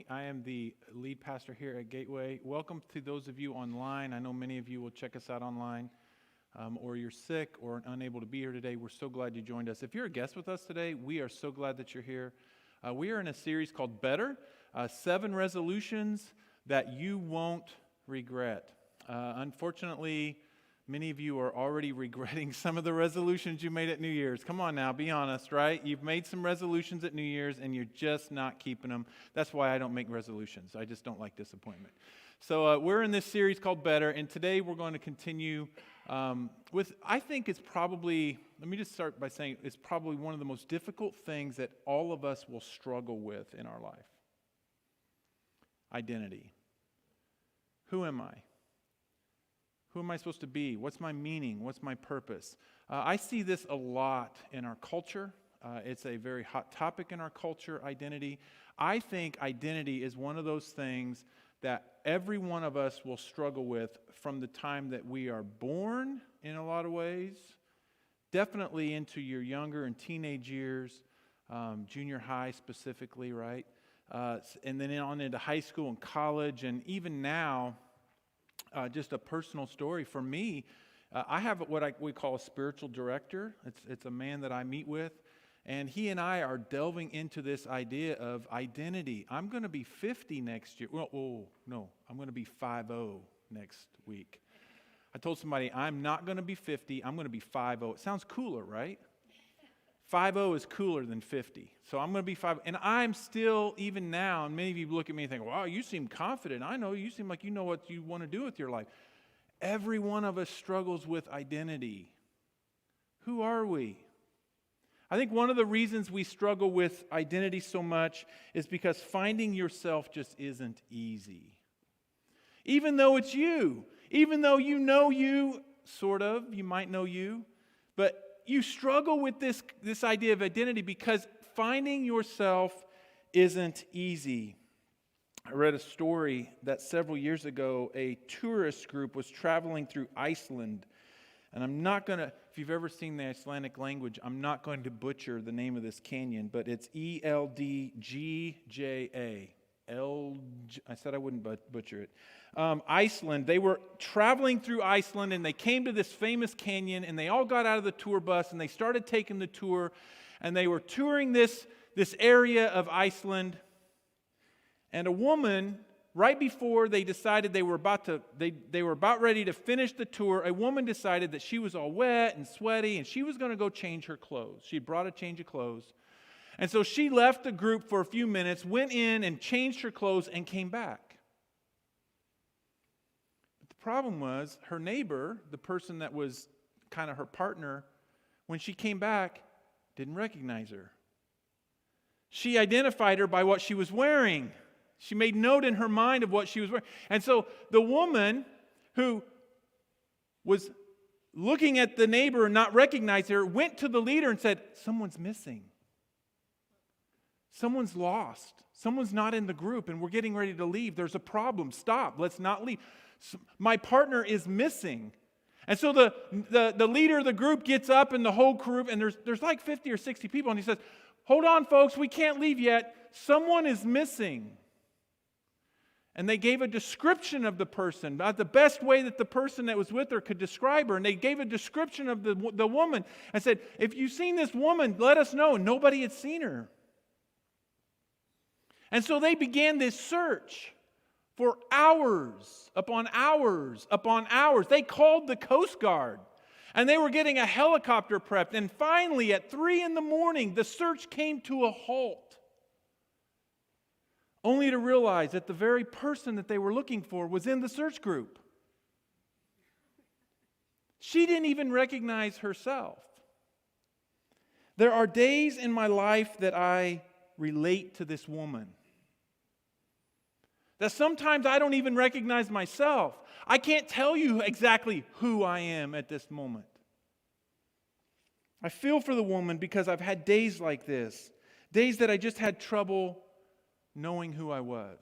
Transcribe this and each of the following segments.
Tony. I am the lead pastor here at Gateway. Welcome to those of you online. I know many of you will check us out online, or you're sick or unable to be here today. We're so glad you joined us. If you're a guest with us today, we are so glad that you're here. We are in a series called Better, 7 resolutions that you won't regret. Unfortunately, many of you are already regretting some of the resolutions you made at New Year's. Come on now, be honest, right? You've made some resolutions at New Year's and you're just not keeping them. That's why I don't make resolutions. I just don't like disappointment. So we're in this series called Better, and today we're going to continue with, I think it's probably, let me just start by saying it's probably one of the most difficult things that all of us will struggle with in our life. Identity. Who am I? Who am I supposed to be? What's my meaning? What's my purpose? I see this a lot in our culture. It's a very hot topic in our culture, identity. I think identity is one of those things that every one of us will struggle with from the time that we are born in a lot of ways, definitely into your younger and teenage years, junior high specifically, right? And then on into high school and college, and even now, just a personal story for me. I have what we call a spiritual director. It's a man that I meet with, and he and I are delving into this idea of identity. I'm going to be 50 next year. No, I'm going to be 50 next week. I told somebody I'm not going to be 50. I'm going to be 50. It sounds cooler, right? 50 is cooler than 50. So I'm going to be 50. And I'm still, even now, and many of you look at me and think, wow, you seem confident. I know, you seem like you know what you want to do with your life. Every one of us struggles with identity. Who are we? I think one of the reasons we struggle with identity so much is because finding yourself just isn't easy. Even though it's you, even though you know you, sort of, you might know you, but you struggle with this idea of identity because finding yourself isn't easy. I read a story that several years ago, a tourist group was traveling through Iceland. And I'm not going to, if you've ever seen the Icelandic language, I'm not going to butcher the name of this canyon, but it's Eldgjá. I said I wouldn't butcher it. Iceland, they were traveling through Iceland and they came to this famous canyon and they all got out of the tour bus and they started taking the tour and they were touring this area of Iceland. And a woman, right before they decided they were about ready to finish the tour, a woman decided that she was all wet and sweaty and she was going to go change her clothes. She brought a change of clothes. And so she left the group for a few minutes, went in and changed her clothes and came back. But the problem was her neighbor, the person that was kind of her partner, when she came back, didn't recognize her. She identified her by what she was wearing. She made note in her mind of what she was wearing. And so the woman who was looking at the neighbor and not recognizing her went to the leader and said, "Someone's missing. Someone's lost. Someone's not in the group and we're getting ready to leave. There's a problem. Stop. Let's not leave. My partner is missing." And so the leader of the group gets up and the whole group, and there's like 50 or 60 people, and he says, "Hold on, folks, we can't leave yet. Someone is missing." And they gave a description of the person, about the best way that the person that was with her could describe her. And they gave a description of the woman and said, "If you've seen this woman, let us know." Nobody had seen her. And so they began this search for hours upon hours upon hours. They called the Coast Guard, and they were getting a helicopter prepped. And finally, at 3 a.m, the search came to a halt, only to realize that the very person that they were looking for was in the search group. She didn't even recognize herself. There are days in my life that I relate to this woman. That sometimes I don't even recognize myself. I can't tell you exactly who I am at this moment. I feel for the woman because I've had days like this. Days that I just had trouble knowing who I was.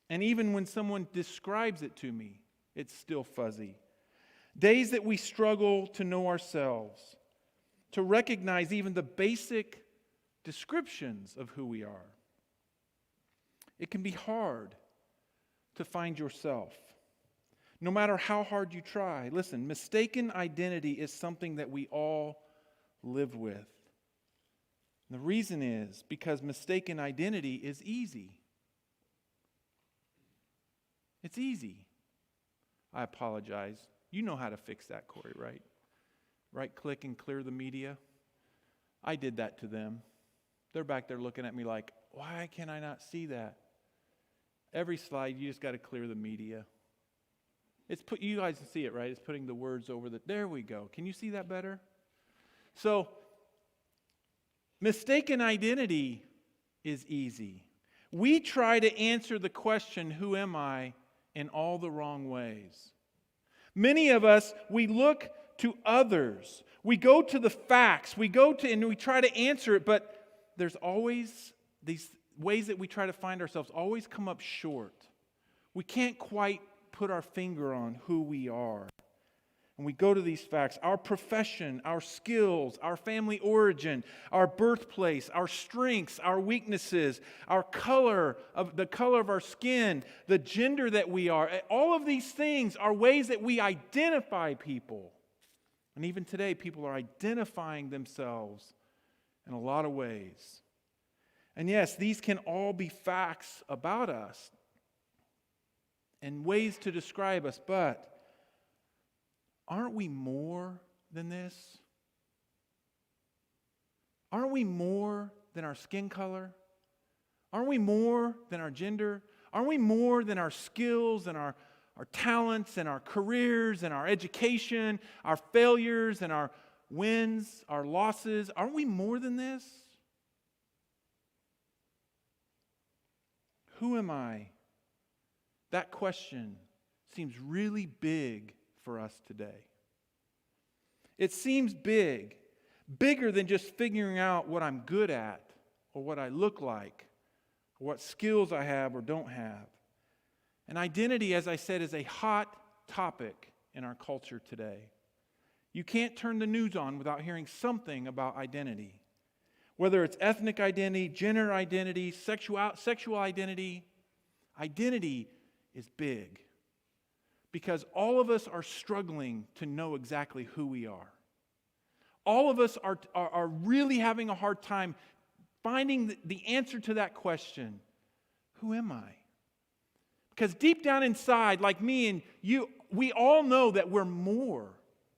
And even when someone describes it to me, it's still fuzzy. Days that we struggle to know ourselves, to recognize even the basic descriptions of who we are. It can be hard to find yourself, no matter how hard you try. Listen, mistaken identity is something that we all live with. And the reason is because mistaken identity is easy. It's easy. I apologize. You know how to fix that, Corey, right? Right-click and clear the media. I did that to them. They're back there looking at me like, why can I not see that? Every slide, you just got to clear the media. You guys can see it, right? It's putting the words over there we go. Can you see that better? So, mistaken identity is easy. We try to answer the question, who am I, in all the wrong ways. Many of us, we look to others. We go to the facts. And we try to answer it, but there's always these ways that we try to find ourselves always come up short. We can't quite put our finger on who we are. And we go to these facts, our profession, our skills, our family origin, our birthplace, our strengths, our weaknesses, the color of our skin, the gender that we are. All of these things are ways that we identify people. And even today, people are identifying themselves in a lot of ways. And yes, these can all be facts about us and ways to describe us, but aren't we more than this? Aren't we more than our skin color? Aren't we more than our gender? Aren't we more than our skills and our talents and our careers and our education, our failures and our wins, our losses? Aren't we more than this? Who am I? That question seems really big for us today. It seems big, bigger than just figuring out what I'm good at or what I look like or what skills I have or don't have. And identity, as I said, is a hot topic in our culture today. You can't turn the news on without hearing something about identity. Whether it's ethnic identity, gender identity, sexual identity, identity is big. Because all of us are struggling to know exactly who we are. All of us are really having a hard time finding the answer to that question. Who am I? Because deep down inside, like me and you, we all know that we're more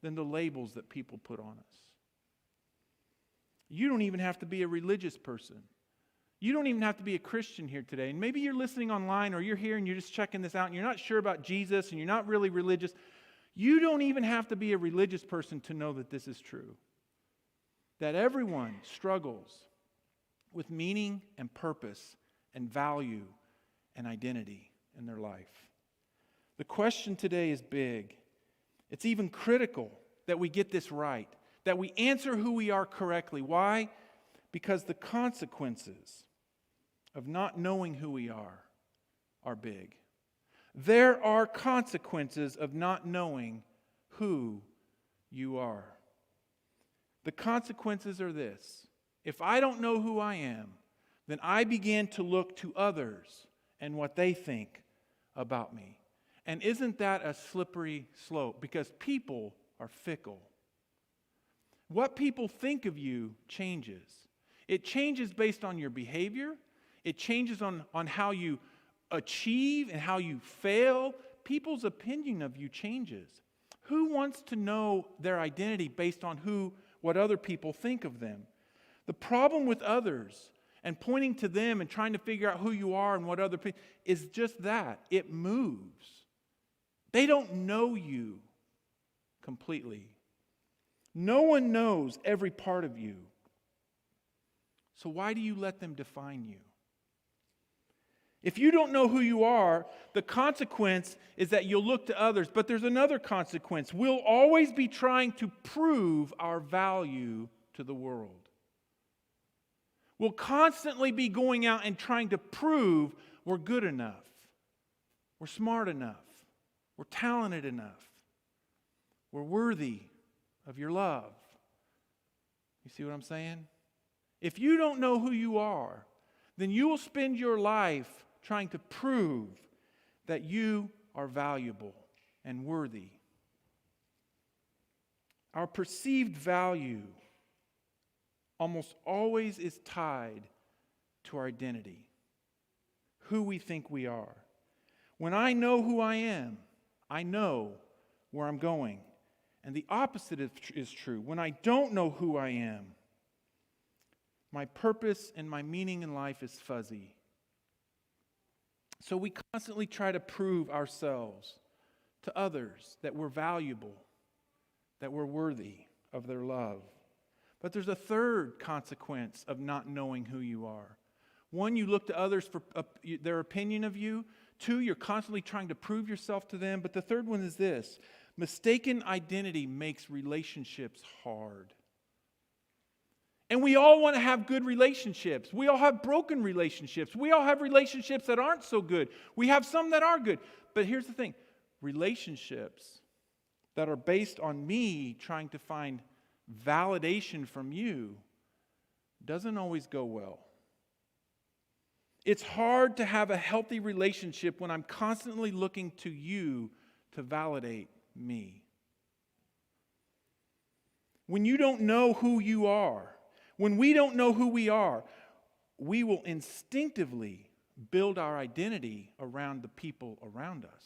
than the labels that people put on us. You don't even have to be a religious person. You don't even have to be a Christian here today. And maybe you're listening online or you're here and you're just checking this out and you're not sure about Jesus and you're not really religious. You don't even have to be a religious person to know that this is true. That everyone struggles with meaning and purpose and value and identity in their life. The question today is big. It's even critical that we get this right, that we answer who we are correctly. Why? Because the consequences of not knowing who we are big. There are consequences of not knowing who you are. The consequences are this. If I don't know who I am, then I begin to look to others and what they think about me. And isn't that a slippery slope? Because people are fickle. What people think of you changes. It changes based on your behavior. It changes on how you achieve and how you fail. People's opinion of you changes. Who wants to know their identity based on what other people think of them? The problem with others and pointing to them and trying to figure out who you are and what other people is just that. It moves. They don't know you completely. No one knows every part of you. So why do you let them define you? If you don't know who you are, the consequence is that you'll look to others. But there's another consequence. We'll always be trying to prove our value to the world. We'll constantly be going out and trying to prove we're good enough, we're smart enough, we're talented enough, we're worthy of your love. You see what I'm saying? If you don't know who you are, then you will spend your life trying to prove that you are valuable and worthy. Our perceived value almost always is tied to our identity, who we think we are. When I know who I am, I know where I'm going. And the opposite is true. When I don't know who I am, my purpose and my meaning in life is fuzzy. So we constantly try to prove ourselves to others that we're valuable, that we're worthy of their love. But there's a third consequence of not knowing who you are. One, you look to others for their opinion of you. Two, you're constantly trying to prove yourself to them. But the third one is this: mistaken identity makes relationships hard. And we all want to have good relationships. We all have broken relationships. We all have relationships that aren't so good. We have some that are good. But here's the thing: relationships that are based on me trying to find validation from you doesn't always go well. It's hard to have a healthy relationship when I'm constantly looking to you to validate me. When you don't know who you are, when we don't know who we are, we will instinctively build our identity around the people around us.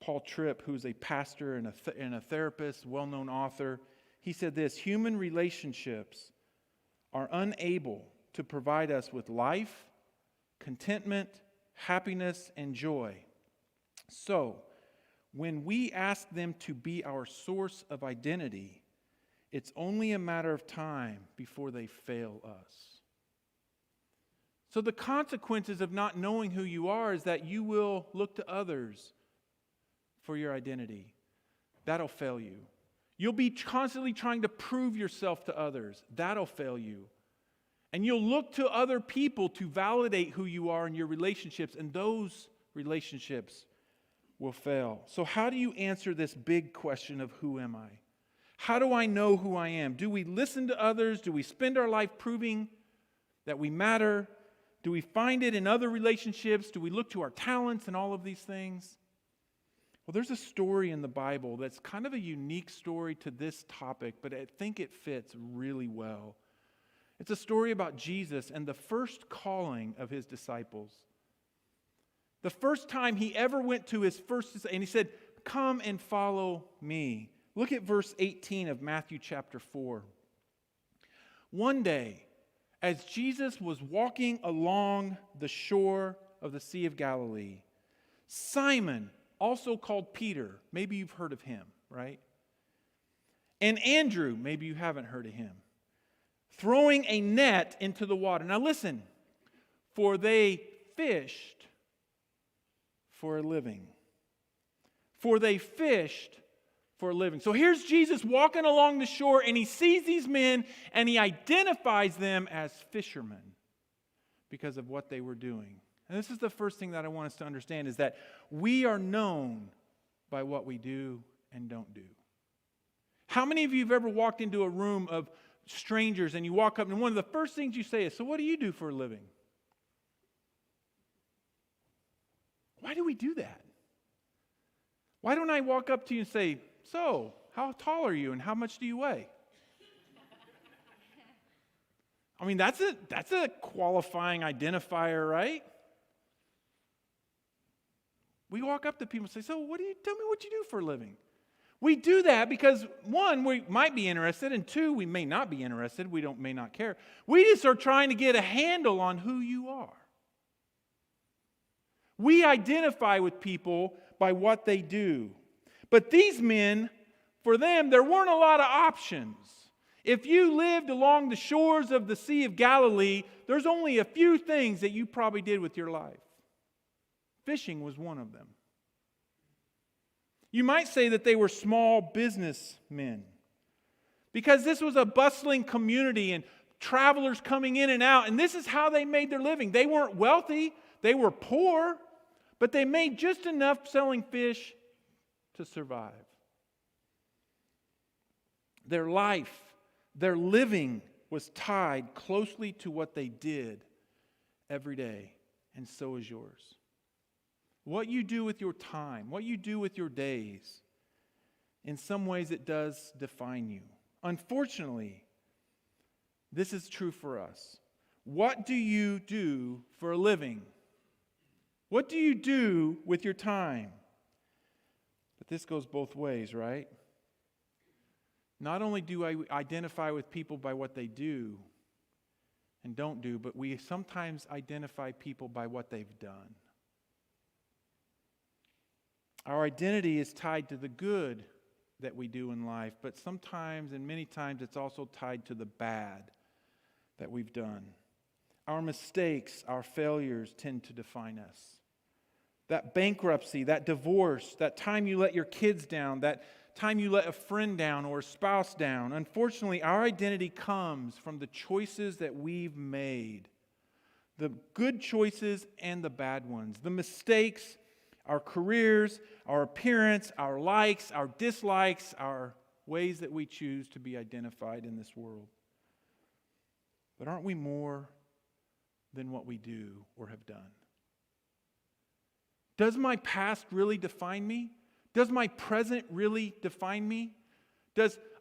Paul Tripp, who's a pastor and a therapist, well-known author, he said this: human relationships are unable to provide us with life, contentment, happiness, and joy. So, when we ask them to be our source of identity, it's only a matter of time before they fail us. So the consequences of not knowing who you are is that you will look to others for your identity. That'll fail you. You'll be constantly trying to prove yourself to others. That'll fail you. And you'll look to other people to validate who you are in your relationships, and those relationships will fail. So how do you answer this big question of who am I? How do I know who I am? Do we listen to others? Do we spend our life proving that we matter? Do we find it in other relationships? Do we look to our talents and all of these things? Well, there's a story in the Bible that's kind of a unique story to this topic, but I think it fits really well. It's a story about Jesus and the first calling of his disciples. The first time he ever went to his first disciple, and he said, "Come and follow me." Look at verse 18 of Matthew chapter 4. One day, as Jesus was walking along the shore of the Sea of Galilee, Simon, also called Peter, maybe you've heard of him, right? And Andrew, maybe you haven't heard of him, throwing a net into the water. Now listen, for they fished for a living. For they fished for a living. So here's Jesus walking along the shore, and he sees these men, and he identifies them as fishermen because of what they were doing. And this is the first thing that I want us to understand, is that we are known by what we do and don't do. How many of you have ever walked into a room of strangers and you walk up and one of the first things you say is, "So what do you do for a living?" Why do we do that? Why don't I walk up to you and say, "So, how tall are you and how much do you weigh?" I mean, that's a qualifying identifier, right? We walk up to people and say, "So, tell me what you do for a living?" We do that because, one, we might be interested, and two, we may not be interested. We may not care. We just are trying to get a handle on who you are. We identify with people by what they do. But these men, for them, there weren't a lot of options. If you lived along the shores of the Sea of Galilee, there's only a few things that you probably did with your life. Fishing was one of them. You might say that they were small businessmen, because this was a bustling community and travelers coming in and out, and this is how they made their living. They weren't wealthy, they were poor, but they made just enough selling fish to survive. Their life, their living was tied closely to what they did every day, and so is yours. What you do with your time, what you do with your days, in some ways it does define you. Unfortunately, this is true for us. What do you do for a living? What do you do with your time? But this goes both ways, right? Not only do I identify with people by what they do and don't do, but we sometimes identify people by what they've done. Our identity is tied to the good that we do in life, but sometimes and many times it's also tied to the bad that we've done. Our mistakes, our failures tend to define us. That bankruptcy, that divorce, that time you let your kids down, that time you let a friend down or a spouse down. Unfortunately, our identity comes from the choices that we've made. The good choices and the bad ones. The mistakes, our careers, our appearance, our likes, our dislikes, our ways that we choose to be identified in this world. But aren't we more than what we do or have done? Does my past really define me? Does my present really define me?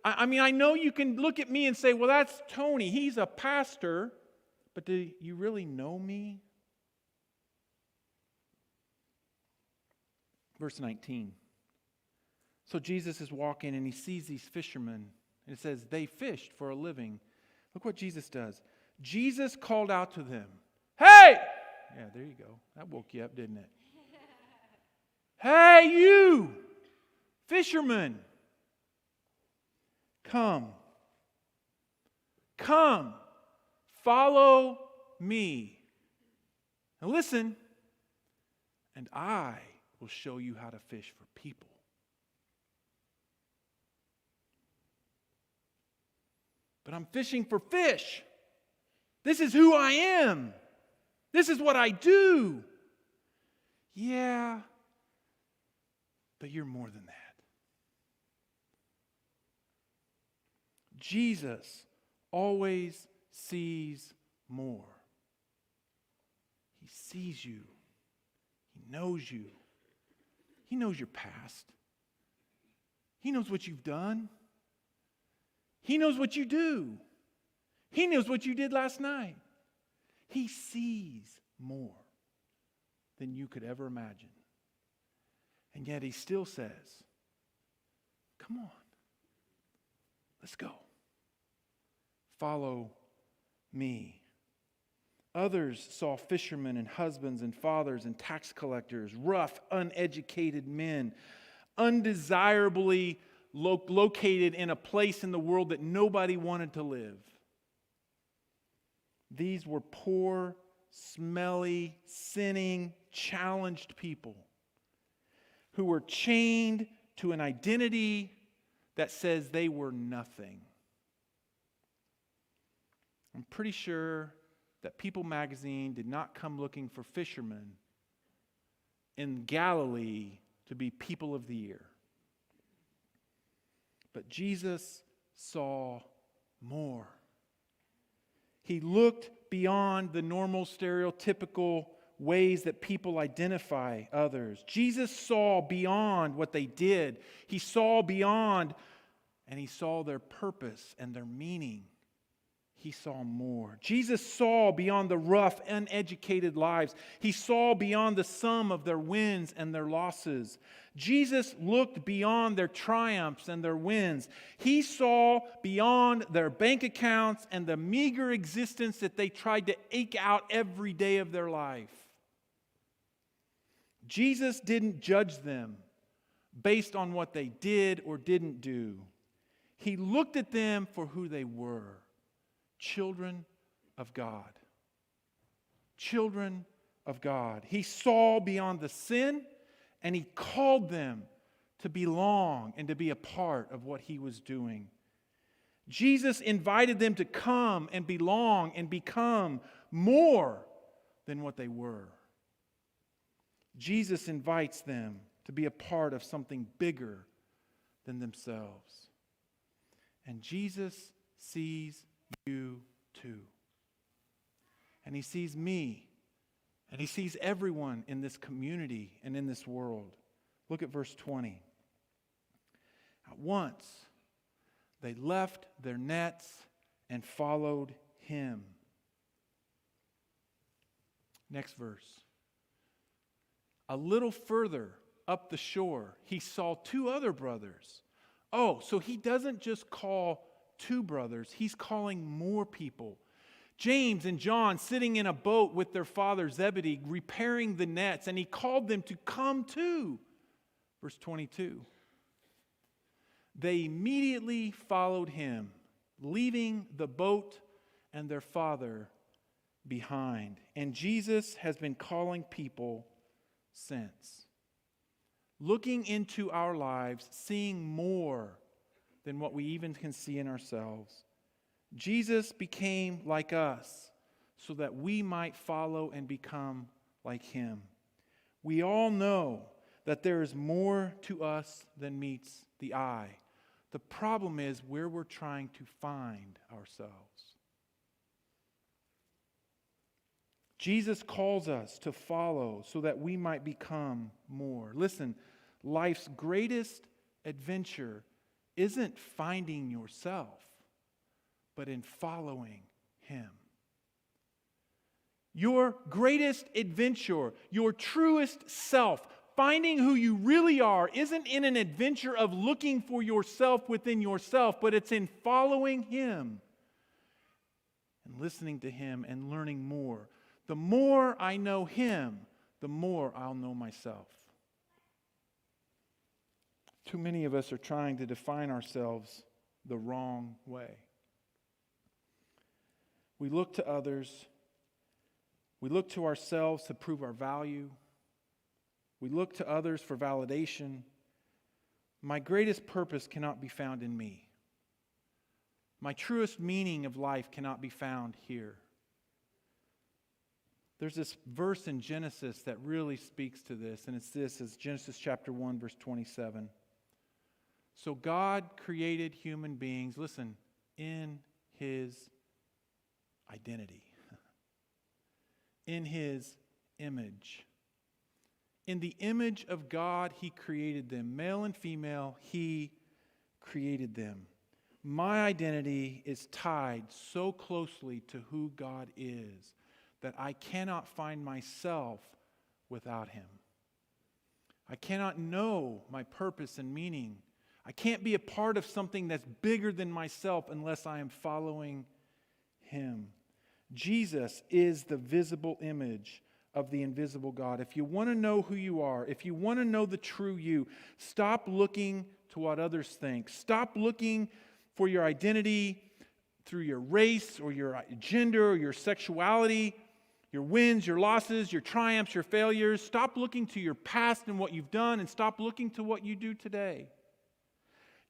I know you can look at me and say, well, that's Tony. He's a pastor. But do you really know me? Verse 19. So Jesus is walking and he sees these fishermen. And it says, they fished for a living. Look what Jesus does. Jesus called out to them, hey! Yeah, there you go. That woke you up, didn't it? Hey, you! Fishermen! Come. Come. Follow me. Now listen, and I will show you how to fish for people. But I'm fishing for fish. This is who I am. This is what I do. Yeah, but you're more than that. Jesus always sees more. He sees you. He knows you. He knows your past. He knows what you've done. He knows what you do. He knows what you did last night. He sees more than you could ever imagine. And yet he still says, come on, let's go. Follow me. Others saw fishermen and husbands and fathers and tax collectors, rough, uneducated men, undesirably located in a place in the world that nobody wanted to live. These were poor, smelly, sinning, challenged people who were chained to an identity that says they were nothing. I'm pretty sure that People magazine did not come looking for fishermen in Galilee to be people of the year. But Jesus saw more. He looked beyond the normal, stereotypical ways that people identify others. Jesus saw beyond what they did. He saw beyond, and he saw their purpose and their meaning. He saw more. Jesus saw beyond the rough, uneducated lives. He saw beyond the sum of their wins and their losses. Jesus looked beyond their triumphs and their wins. He saw beyond their bank accounts and the meager existence that they tried to eke out every day of their life. Jesus didn't judge them based on what they did or didn't do. He looked at them for who they were. Children of God. Children of God. He saw beyond the sin, and he called them to belong and to be a part of what he was doing. Jesus invited them to come and belong and become more than what they were. Jesus invites them to be a part of something bigger than themselves. And Jesus sees you too. And he sees me And he sees everyone in this community and in this world. Look at verse 20. At once they left their nets and followed him. Next verse. A little further up the shore, he saw two other brothers. Oh, so he doesn't just call two brothers, he's calling more people. James and John sitting in a boat with their father Zebedee, repairing the nets, and he called them to come too. Verse 22. They immediately followed him, leaving the boat and their father behind. And Jesus has been calling people since. Looking into our lives, seeing more than what we even can see in ourselves. Jesus became like us so that we might follow and become like him. We all know that there is more to us than meets the eye. The problem is where we're trying to find ourselves. Jesus calls us to follow so that we might become more. Listen, life's greatest adventure isn't finding yourself, but in following him. Your greatest adventure, your truest self, finding who you really are, isn't in an adventure of looking for yourself within yourself, but it's in following him and listening to him and learning more. The more I know him, the more I'll know myself. Too many of us are trying to define ourselves the wrong way. We look to others. We look to ourselves to prove our value. We look to others for validation. My greatest purpose cannot be found in me. My truest meaning of life cannot be found here. There's this verse in Genesis that really speaks to this, and it's this, it's Genesis chapter 1, verse 27. So God created human beings, listen, in his identity, in his image. In the image of God, he created them. Male and female, he created them. My identity is tied so closely to who God is that I cannot find myself without him. I cannot know my purpose and meaning. I can't be a part of something that's bigger than myself unless I am following him. Jesus is the visible image of the invisible God. If you want to know who you are, if you want to know the true you, stop looking to what others think. Stop looking for your identity through your race or your gender or your sexuality, your wins, your losses, your triumphs, your failures. Stop looking to your past and what you've done, and stop looking to what you do today.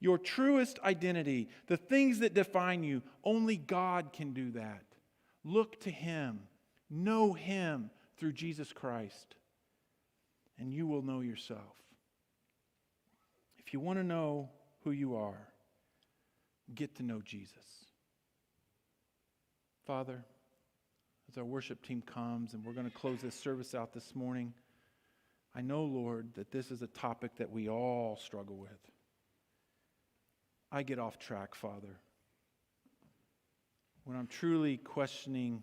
Your truest identity, the things that define you, only God can do that. Look to him. Know him through Jesus Christ, and you will know yourself. If you want to know who you are, get to know Jesus. Father, as our worship team comes, and we're going to close this service out this morning, I know, Lord, that this is a topic that we all struggle with. I get off track, Father. When I'm truly questioning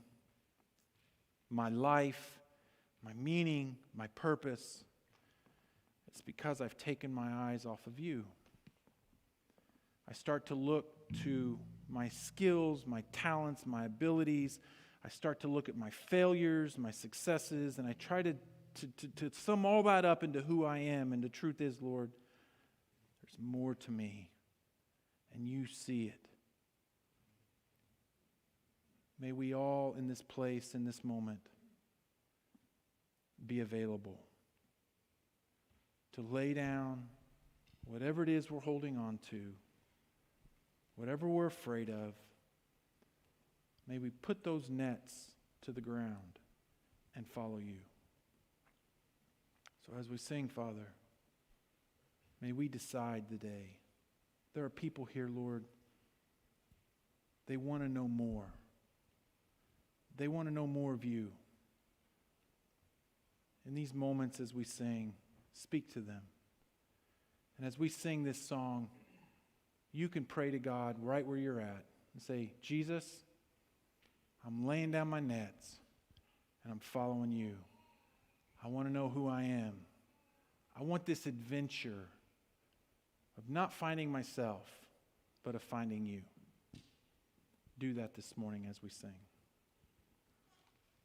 my life, my meaning, my purpose, it's because I've taken my eyes off of you. I start to look to my skills, my talents, my abilities. I start to look at my failures, my successes, and I try to sum all that up into who I am. And the truth is, Lord, there's more to me, and you see it. May we all in this place, in this moment, be available to lay down whatever it is we're holding on to, whatever we're afraid of. May we put those nets to the ground and follow you. So as we sing, Father, may we decide today. There are people here, Lord, they want to know more. They want to know more of you. in these moments as we sing, speak to them. And as we sing this song, you can pray to God right where you're at and say, Jesus, I'm laying down my nets and I'm following you. I want to know who I am. I want this adventure of not finding myself, but of finding you. Do that this morning as we sing.